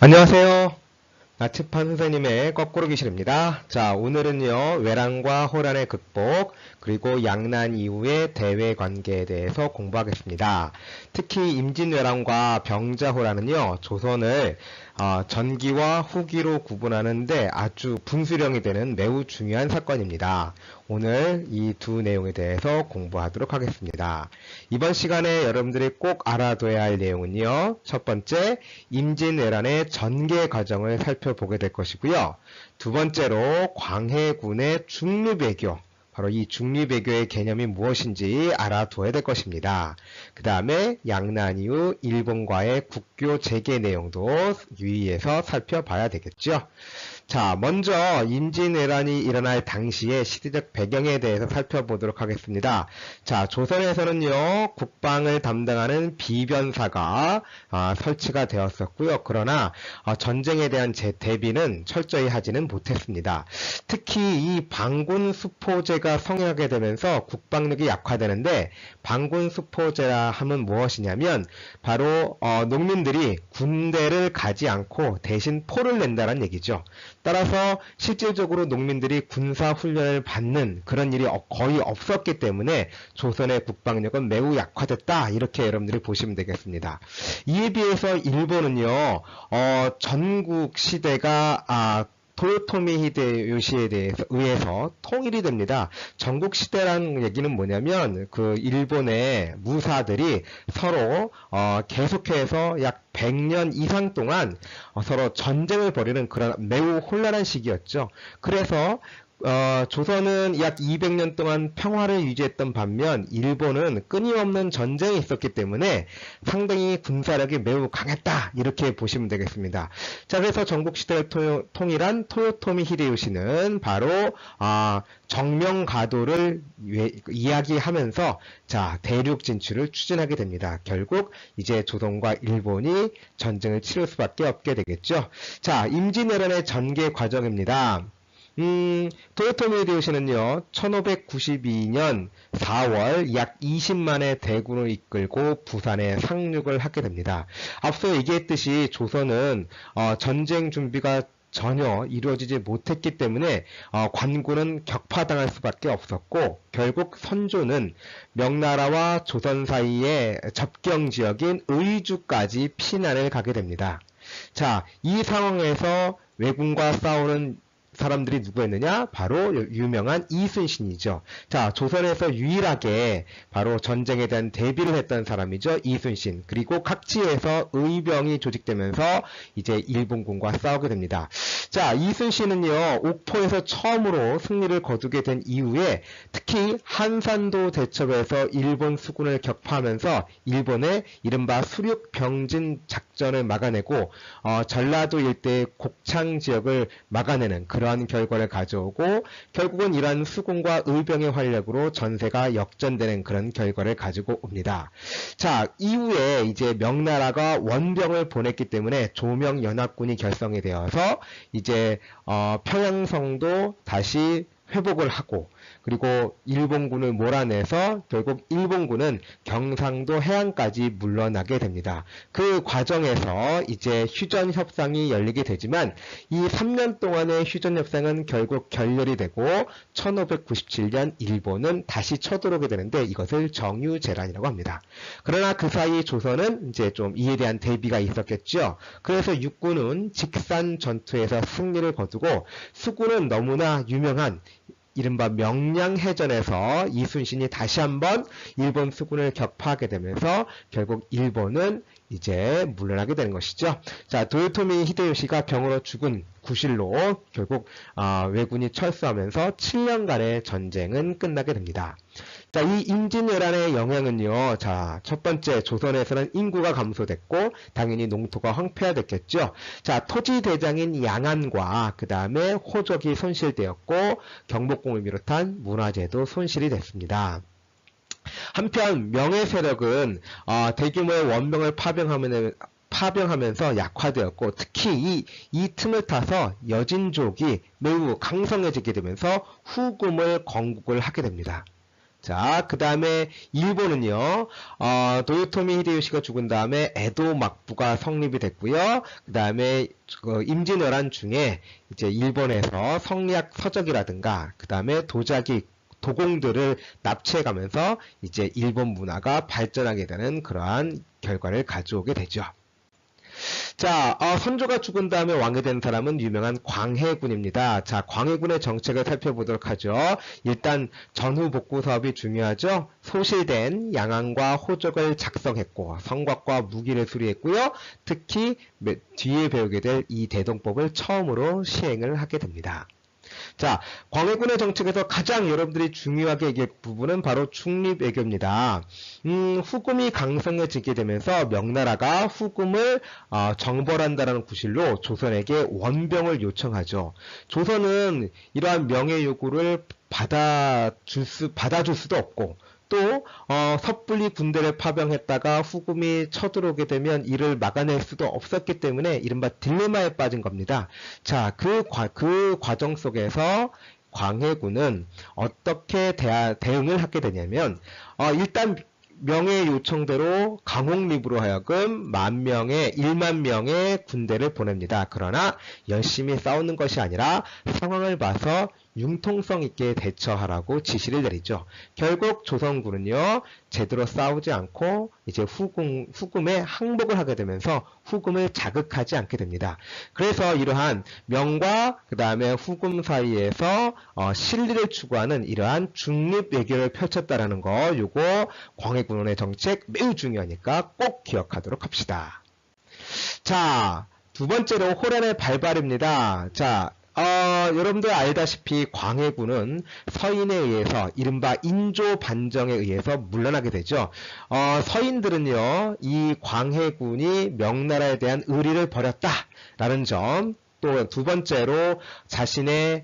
안녕하세요. 나치판 선생님의 거꾸로 기실입니다. 자, 오늘은요, 외란과 호란의 극복, 그리고 양난 이후의 대외 관계에 대해서 공부하겠습니다. 특히 임진왜란과 병자호란은요, 조선을 전기와 후기로 구분하는데 아주 분수령이 되는 매우 중요한 사건입니다. 오늘 이 두 내용에 대해서 공부하도록 하겠습니다. 이번 시간에 여러분들이 꼭 알아둬야 할 내용은요, 첫 번째, 임진왜란의 전개 과정을 살펴보게 될 것이고요. 두 번째로 광해군의 중류배교, 바로 이 중류배교의 개념이 무엇인지 알아둬야 될 것입니다. 그 다음에 양난 이후 일본과의 국교 재개 내용도 유의해서 살펴봐야 되겠죠. 자, 먼저 임진왜란이 일어날 당시의 시대적 배경에 대해서 살펴보도록 하겠습니다. 자, 조선에서는요, 국방을 담당하는 비변사가 설치가 되었었고요. 그러나 전쟁에 대한 대비는 철저히 하지는 못했습니다. 특히 이 반군 수포제가 성행하게 되면서 국방력이 약화되는데, 반군 수포제라 하면 무엇이냐면 바로 농민들이 군대를 가지 않고 대신 포를 낸다는 얘기죠. 따라서 실질적으로 농민들이 군사훈련을 받는 그런 일이 거의 없었기 때문에 조선의 국방력은 매우 약화됐다, 이렇게 여러분들이 보시면 되겠습니다. 이에 비해서 일본은요, 전국 시대가 도요토미 히데요시에 의해서 통일이 됩니다. 전국시대라는 얘기는 뭐냐면 그 일본의 무사들이 서로 계속해서 약 100년 이상 동안 서로 전쟁을 벌이는 그런 매우 혼란한 시기였죠. 그래서 조선은 약 200년 동안 평화를 유지했던 반면 일본은 끊임없는 전쟁이 있었기 때문에 상당히 군사력이 매우 강했다, 이렇게 보시면 되겠습니다. 자, 그래서 전국시대를 통일한 토요토미 히데요시는 바로 정명가도를 이야기하면서 자, 대륙 진출을 추진하게 됩니다. 결국 이제 조선과 일본이 전쟁을 치를 수밖에 없게 되겠죠. 자, 임진왜란의 전개 과정입니다. 도요토미 히데요시는요, 1592년 4월 약 20만의 대군을 이끌고 부산에 상륙을 하게 됩니다. 앞서 얘기했듯이 조선은 전쟁 준비가 전혀 이루어지지 못했기 때문에 관군은 격파당할 수밖에 없었고, 결국 선조는 명나라와 조선 사이의 접경 지역인 의주까지 피난을 가게 됩니다. 자, 이 상황에서 왜군과 싸우는 사람들이 누구였느냐? 바로 유명한 이순신이죠. 자, 조선에서 유일하게 바로 전쟁에 대한 대비를 했던 사람이죠. 이순신. 그리고 각지에서 의병이 조직되면서 이제 일본군과 싸우게 됩니다. 자, 이순신은요, 옥포에서 처음으로 승리를 거두게 된 이후에 특히 한산도 대첩에서 일본 수군을 격파하면서 일본의 이른바 수륙병진 작전을 막아내고 전라도 일대의 곡창 지역을 막아내는 그러한 결과를 가져오고, 결국은 이러한 수군과 의병의 활력으로 전세가 역전되는 그런 결과를 가지고 옵니다. 자, 이후에 이제 명나라가 원병을 보냈기 때문에 조명연합군이 결성이 되어서 이제 평양성도 다시 회복을 하고, 그리고 일본군을 몰아내서 결국 일본군은 경상도 해안까지 물러나게 됩니다. 그 과정에서 이제 휴전협상이 열리게 되지만 이 3년 동안의 휴전협상은 결국 결렬이 되고 1597년 일본은 다시 쳐들어오게 되는데 이것을 정유재란이라고 합니다. 그러나 그 사이 조선은 이제 좀 이에 대한 대비가 있었겠죠. 그래서 육군은 직산 전투에서 승리를 거두고, 수군은 너무나 유명한 이른바 명량해전에서 이순신이 다시 한번 일본 수군을 격파하게 되면서 결국 일본은 이제 물러나게 되는 것이죠. 자, 도요토미 히데요시가 병으로 죽은 구실로 결국 왜군이 철수하면서 7년간의 전쟁은 끝나게 됩니다. 자, 이 임진왜란의 영향은요, 자, 첫 번째, 조선에서는 인구가 감소됐고, 당연히 농토가 황폐화됐겠죠. 자, 토지 대장인 양안과 그 다음에 호적이 손실되었고, 경복궁을 비롯한 문화재도 손실이 됐습니다. 한편 명의 세력은 대규모의 원병을 파병하면서 약화되었고, 특히 이 틈을 타서 여진족이 매우 강성해지게 되면서 후금을 건국을 하게 됩니다. 자, 그 다음에 일본은요, 도요토미 히데요시가 죽은 다음에 에도 막부가 성립이 됐고요. 그 다음에 임진왜란 중에 이제 일본에서 성리학 서적이라든가, 그 다음에 도자기, 도공들을 납치해가면서 이제 일본 문화가 발전하게 되는 그러한 결과를 가져오게 되죠. 자, 선조가 죽은 다음에 왕이 된 사람은 유명한 광해군입니다. 자, 광해군의 정책을 살펴보도록 하죠. 일단 전후 복구 사업이 중요하죠. 소실된 양안과 호적을 작성했고 성곽과 무기를 수리했고요. 특히 뒤에 배우게 될 이 대동법을 처음으로 시행을 하게 됩니다. 자, 광해군의 정책에서 가장 여러분들이 중요하게 얘기할 부분은 바로 중립외교입니다. 후금이 강성해지게 되면서 명나라가 후금을 정벌한다는 구실로 조선에게 원병을 요청하죠. 조선은 이러한 명예 요구를 받아줄 수도 없고 또 섣불리 군대를 파병했다가 후금이 쳐들어오게 되면 이를 막아낼 수도 없었기 때문에 이른바 딜레마에 빠진 겁니다. 자, 그 과정 속에서 광해군은 어떻게 대응을 하게 되냐면 일단 명예 요청대로 강홍립으로 하여금 1만 명의 군대를 보냅니다. 그러나 열심히 싸우는 것이 아니라 상황을 봐서 융통성 있게 대처하라고 지시를 내리죠. 결국 조선군은요, 제대로 싸우지 않고 이제 후금에 항복을 하게 되면서 후금을 자극하지 않게 됩니다. 그래서 이러한 명과 그 다음에 후금 사이에서 실리를 추구하는 이러한 중립 외교를 펼쳤다라는 거, 요거 광해군의 정책 매우 중요하니까 꼭 기억하도록 합시다. 자, 두 번째로 호란의 발발입니다. 자, 여러분들 알다시피 광해군은 서인에 의해서 이른바 인조 반정에 의해서 물러나게 되죠. 서인들은요, 이 광해군이 명나라에 대한 의리를 버렸다라는 점, 또 두 번째로 자신의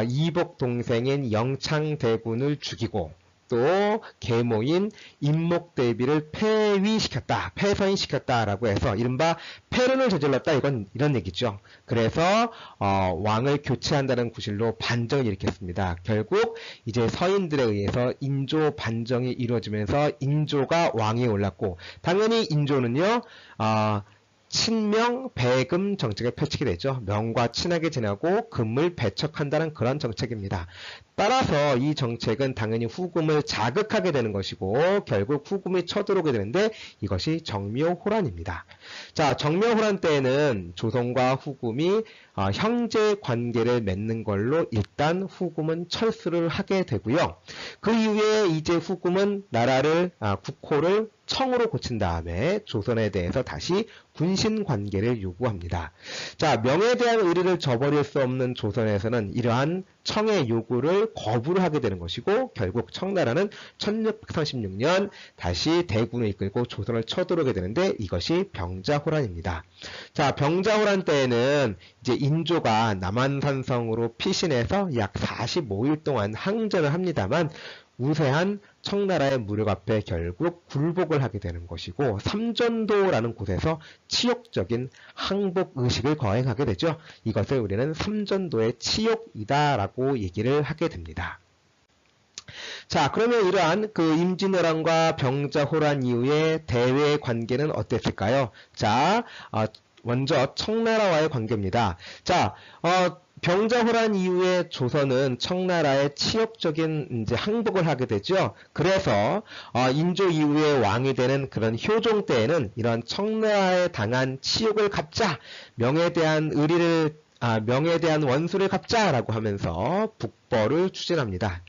이복 동생인 영창대군을 죽이고 또 계모인 임목대비를 폐서인시켰다라고 해서 이른바 폐륜을 저질렀다 이런 얘기죠. 그래서 왕을 교체한다는 구실로 반정을 일으켰습니다. 결국 이제 서인들에 의해서 인조 반정이 이루어지면서 인조가 왕위에 올랐고 당연히 인조는요 친명 배금 정책을 펼치게 되죠. 명과 친하게 지내고 금을 배척한다는 그런 정책입니다. 따라서 이 정책은 당연히 후금을 자극하게 되는 것이고 결국 후금이 쳐들어오게 되는데 이것이 정묘호란입니다. 자, 정묘호란 때에는 조선과 후금이 형제 관계를 맺는 걸로 일단 후금은 철수를 하게 되고요. 그 이후에 이제 후금은 나라를 국호를 청으로 고친 다음에 조선에 대해서 다시 군신 관계를 요구합니다. 자, 명에 대한 의리를 저버릴 수 없는 조선에서는 이러한 청의 요구를 거부를 하게 되는 것이고 결국 청나라는 1636년 다시 대군을 이끌고 조선을 쳐들어오게 되는데 이것이 병자호란입니다. 자, 병자호란 때에는 이제 인조가 남한산성으로 피신해서 약 45일 동안 항전을 합니다만 우세한 청나라의 무력 앞에 결국 굴복을 하게 되는 것이고 삼전도라는 곳에서 치욕적인 항복 의식을 거행하게 되죠. 이것을 우리는 삼전도의 치욕이다라고 얘기를 하게 됩니다. 자, 그러면 이러한 그 임진왜란과 병자호란 이후의 대외 관계는 어땠을까요? 자, 먼저 청나라와의 관계입니다. 자, 병자호란 이후에 조선은 청나라의 치욕적인 이제 항복을 하게 되죠. 그래서 인조 이후에 왕이 되는 그런 효종 때에는 이런 청나라에 당한 치욕을 갚자, 명에 대한 명에 대한 원수를 갚자라고 하면서 북벌을 추진합니다.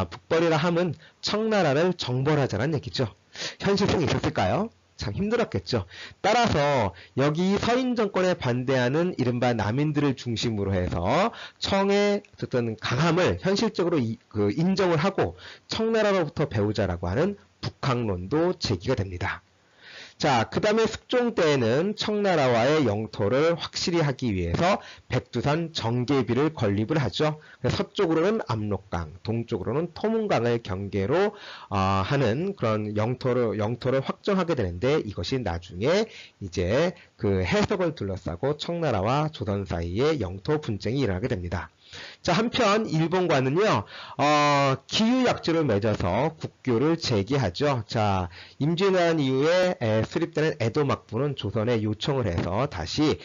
북벌이라 함은 청나라를 정벌하자는 얘기죠. 현실성이 있었을까요? 참 힘들었겠죠. 따라서 여기 서인 정권에 반대하는 이른바 남인들을 중심으로 해서 청의 어떤 강함을 현실적으로 인정을 하고 청나라로부터 배우자라고 하는 북항론도 제기가 됩니다. 자, 그 다음에 숙종 때에는 청나라와의 영토를 확실히 하기 위해서 백두산 정계비를 건립을 하죠. 서쪽으로는 압록강, 동쪽으로는 토문강을 경계로 하는 그런 영토를 확정하게 되는데 이것이 나중에 이제 그 해석을 둘러싸고 청나라와 조선 사이에 영토 분쟁이 일어나게 됩니다. 자, 한편 일본과는요, 기후 약조를 맺어서 국교를 재개하죠. 자, 임진왜란 이후에 수립되는 에도 막부는 조선에 요청을 해서 다시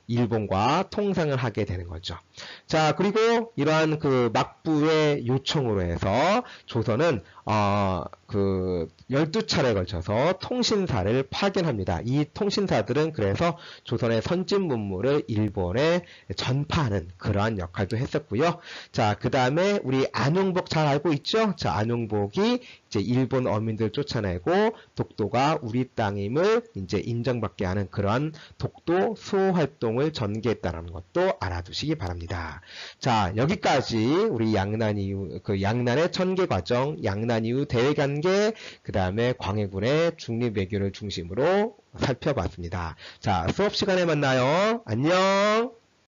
일본과 통상을 하게 되는 거죠. 자, 그리고 이러한 그 막부의 요청으로 해서 조선은 12차례에 걸쳐서 통신사를 파견합니다. 이 통신사들은 그래서 조선의 선진 문물을 일본에 전파하는 그러한 역할도 했었고요. 자, 그 다음에 우리 안용복 잘 알고 있죠? 자, 안용복이 이제 일본 어민들 쫓아내고 독도가 우리 땅임을 이제 인정받게 하는 그러한 독도 수호 활동을 전개했다는 것도 알아두시기 바랍니다. 자, 여기까지 우리 양난 이후 양난의 전개 과정, 양난 이후 대외 관계, 그 다음에 광해군의 중립 외교를 중심으로 살펴봤습니다. 자, 수업 시간에 만나요. 안녕.